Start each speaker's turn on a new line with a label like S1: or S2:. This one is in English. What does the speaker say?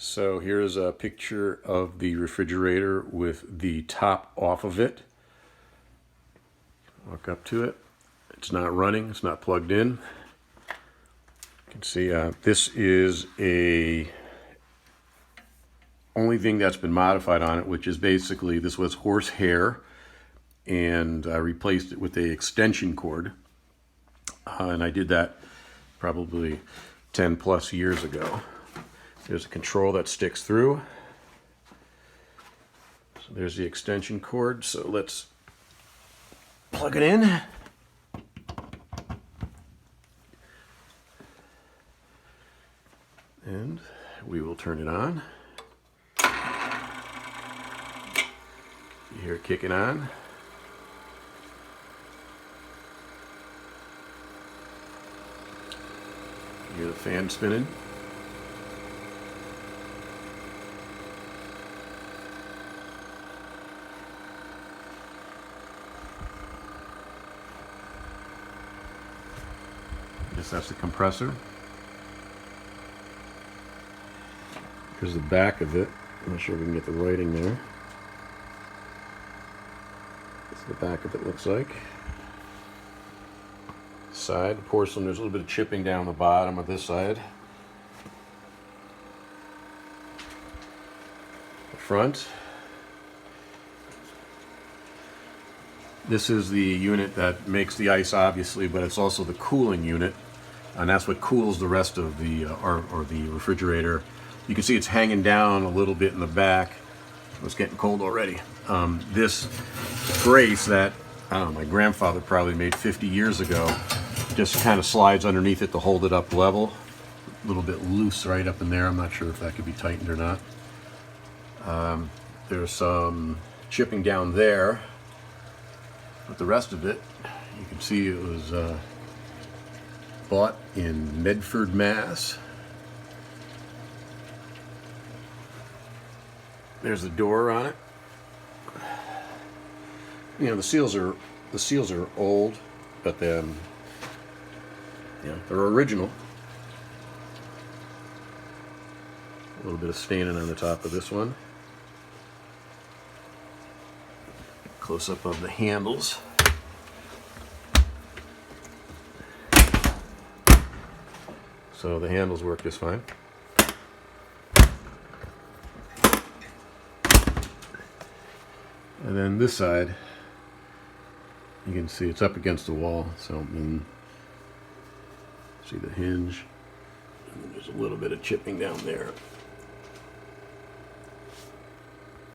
S1: So here's a picture of the refrigerator with the top off of it. Walk up to it. It's not running, it's not plugged in. You can see this is a only thing that's been modified on it, which is basically this was horsehair, and I replaced it with a extension cord. And I did that probably 10 plus years ago. There's a control that sticks through. So there's the extension cord. So let's plug it in. And we will turn it on. You hear it kicking on. You hear the fan spinning. I guess that's the compressor. Here's the back of it. I'm not sure if we can get the writing there. That's the back of it looks like. Side, the porcelain, there's a little bit of chipping down the bottom of this side. The front. This is the unit that makes the ice, obviously, but it's also the cooling unit, and that's what cools the rest of the or the refrigerator. You can see it's hanging down a little bit in the back. It's getting cold already. This brace that my grandfather probably made 50 years ago just kind of slides underneath it to hold it up level. A little bit loose right up in there. I'm not sure if that could be tightened or not. There's some chipping down there. But the rest of it, you can see it was bought in Medford, Mass. There's the door on it. You know, the seals are old, but then they're original. A little bit of staining on the top of this one. Close up of the handles. So the handles work just fine. And then this side, you can see it's up against the wall, so see the hinge. And there's a little bit of chipping down there.